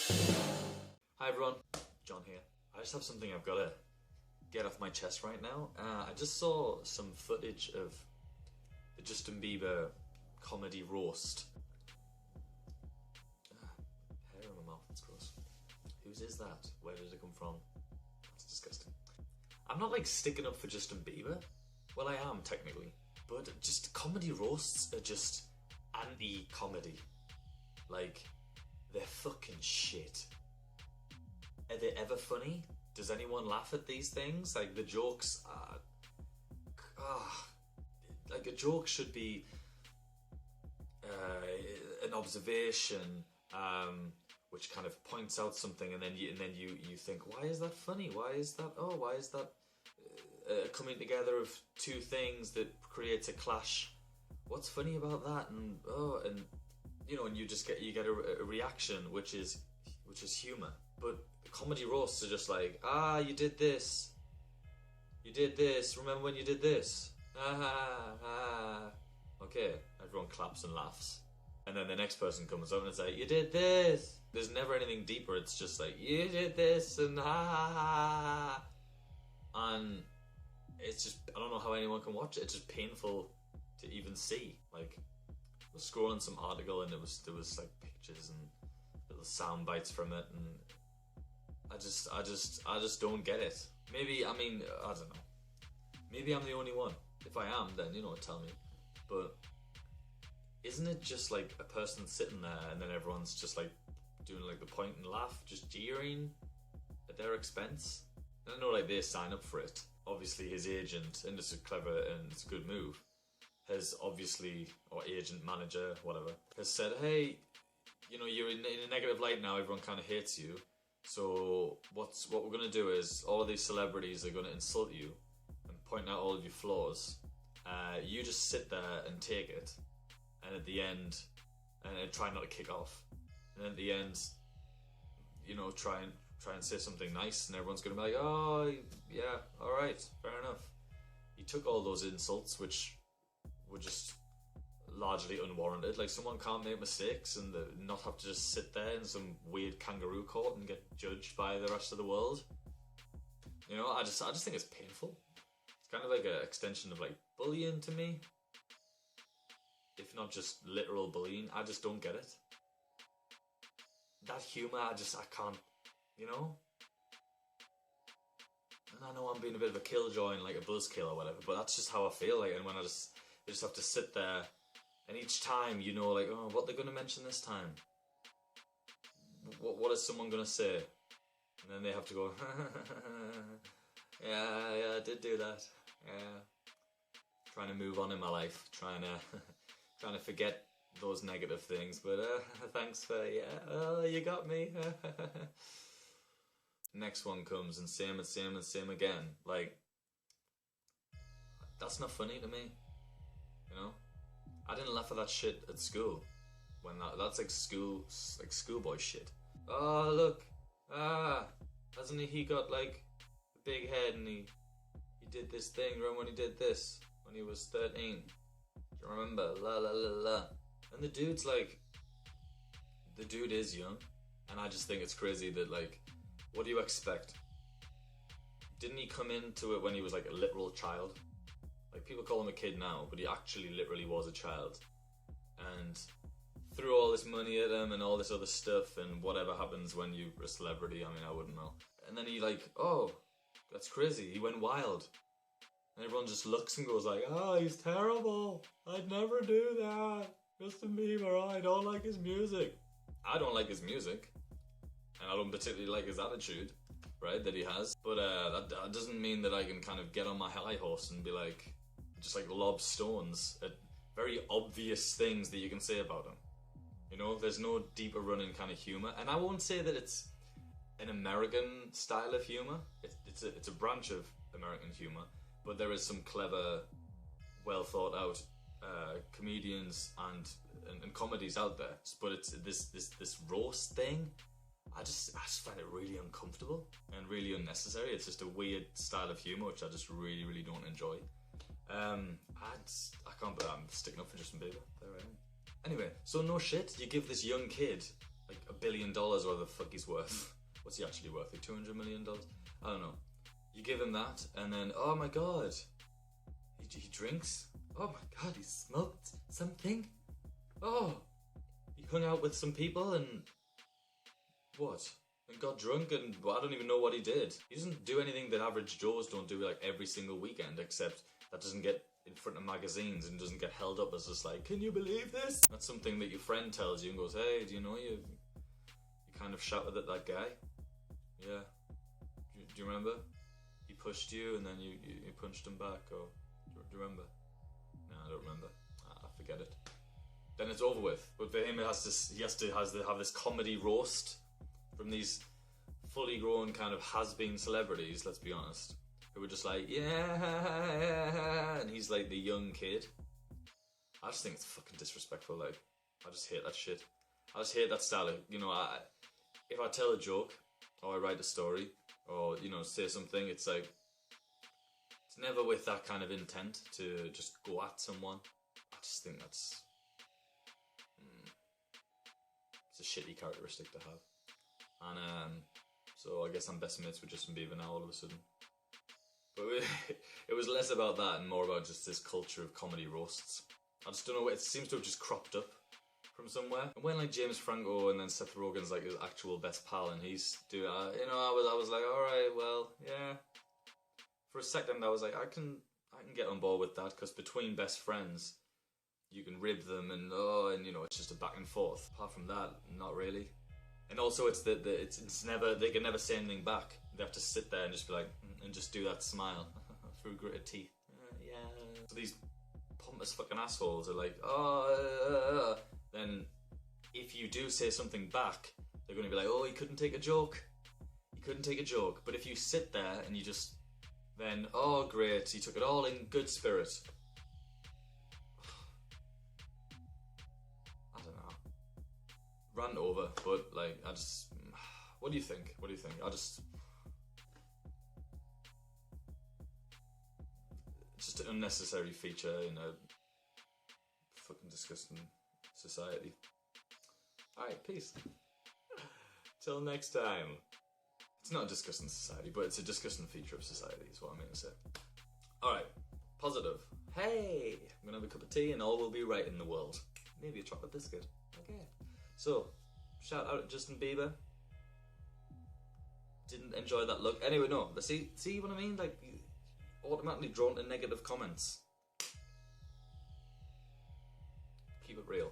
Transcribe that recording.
Hi everyone, John here. I just have something I've got to get off my chest right now. I just saw some footage of the Justin Bieber comedy roast. Hair in my mouth, that's gross. Whose is that? Where did it come from? That's disgusting. I'm not like sticking up for Justin Bieber. Well, I am technically. But just comedy roasts are just anti-comedy. Like, they're fucking shit. Are they ever funny? Does anyone laugh at these things? Like, the jokes are... like, a joke should be an observation which kind of points out something, and then you think, why is that funny? Why is that coming together of two things that creates a clash? What's funny about that? And you know, and you get a reaction which is humor. But comedy roasts are just like, you did this. You did this. Remember when you did this? Okay, everyone claps and laughs. And then the next person comes up and it's like, you did this. There's never anything deeper. It's just like, you did this and And it's just, I don't know how anyone can watch it. It's just painful to even see. Like, I was scrolling some article and there was like pictures and little sound bites from it, and I just don't get it. Maybe, I mean, I don't know. Maybe I'm the only one. If I am, then, you know, tell me. But isn't it just like a person sitting there and then everyone's just like doing like the point and laugh, just jeering at their expense? And I know like they sign up for it. Obviously his agent, and it's a clever and it's a good move, has obviously, or agent, manager, whatever, has said, hey, you know, you're in a negative light now, everyone kind of hates you. So what we're going to do is all of these celebrities are going to insult you and point out all of your flaws. You just sit there and take it, and at the end, and try not to kick off. And at the end, you know, try and say something nice, and everyone's going to be like, oh, yeah, all right, fair enough. You took all those insults, which were just largely unwarranted. Like, someone can't make mistakes and not have to just sit there in some weird kangaroo court and get judged by the rest of the world. You know, I just think it's painful. It's kind of like an extension of like bullying to me, if not just literal bullying. I just don't get it. That humour, I can't, you know? And I know I'm being a bit of a killjoy and like a buzzkill or whatever, but that's just how I feel. Like, and when I just have to sit there, and each time, you know, like, oh, what they're going to mention this time? What is someone going to say? And then they have to go, yeah, I did do that. Yeah. Trying to move on in my life, trying to forget those negative things. But thanks for, you got me. Next one comes and same again. Like, that's not funny to me, you know? I didn't laugh at that shit at school. When that's like schoolboy shit. Oh, look. Hasn't he got like a big head and he did this thing. Remember when he did this? When he was 13. Do you remember? La la la la. And the dude's like, the dude is young. And I just think it's crazy that, like, what do you expect? Didn't he come into it when he was like a literal child? Like, people call him a kid now, but he actually literally was a child. And threw all this money at him and all this other stuff, and whatever happens when you're a celebrity, I mean, I wouldn't know. And then he like, oh, that's crazy, he went wild. And everyone just looks and goes like, oh, he's terrible, I'd never do that. Justin Bieber, I don't like his music. I don't like his music, and I don't particularly like his attitude, right, that he has. But that doesn't mean that I can kind of get on my high horse and be like, just like lob stones at very obvious things that you can say about him. You know, there's no deeper running kind of humour. And I won't say that it's an American style of humour. It's a branch of American humour, but there is some clever, well thought out comedians and comedies out there. But it's this roast thing. I just find it really uncomfortable and really unnecessary. It's just a weird style of humour which I just really don't enjoy. I can't believe I'm sticking up for Justin Bieber. There I am. Anyway, so no shit, you give this young kid like a $1 billion, or whatever the fuck he's worth. What's he actually worth? Like $200 million? I don't know. You give him that, and then, oh my god, he drinks? Oh my god, he smoked something? Oh, he hung out with some people and what? And got drunk, and well, I don't even know what he did. He doesn't do anything that average Joes don't do like every single weekend, except that doesn't get in front of magazines and doesn't get held up as just like, can you believe this? That's something that your friend tells you and goes, hey, do you know you kind of shouted at that guy? Yeah. Do you remember? He pushed you and then you punched him back, or do you remember? No, I don't remember. I forget it. Then it's over with. But for him, he has to have this comedy roast from these fully grown kind of has-been celebrities, let's be honest, who were just like, yeah, and he's like the young kid. I just think it's fucking disrespectful. Like, I just hate that shit. I just hate that style. You know, if I tell a joke, or I write a story, or, you know, say something, it's like, it's never with that kind of intent to just go at someone. I just think that's, it's a shitty characteristic to have. And so I guess I'm best mates with Justin Bieber now all of a sudden. But it was less about that and more about just this culture of comedy roasts. I just don't know, it seems to have just cropped up from somewhere. And when like James Franco and then Seth Rogen's like his actual best pal and he's doing, you know, I was like, alright, well, yeah. For a second I was like, I can get on board with that, because between best friends, you can rib them and you know, it's just a back and forth. Apart from that, not really. And also it's it's never, they can never say anything back. They have to sit there and just be like, and just do that smile through gritted teeth. Yeah. So these pompous fucking assholes are like, then if you do say something back, they're going to be like, oh, he couldn't take a joke. He couldn't take a joke. But if you sit there and you just, then, oh great, he took it all in good spirit. I don't know. Rant over, but like, I just, what do you think? What do you think? It's just an unnecessary feature in a fucking disgusting society. Alright, peace. Till next time. It's not a disgusting society, but it's a disgusting feature of society, is what I mean to say. Alright, positive. Hey, I'm gonna have a cup of tea and all will be right in the world. Maybe a chocolate biscuit. Okay. So, shout out to Justin Bieber. Didn't enjoy that look. Anyway, no, but see what I mean? Like, automatically drawn to negative comments. Keep it real.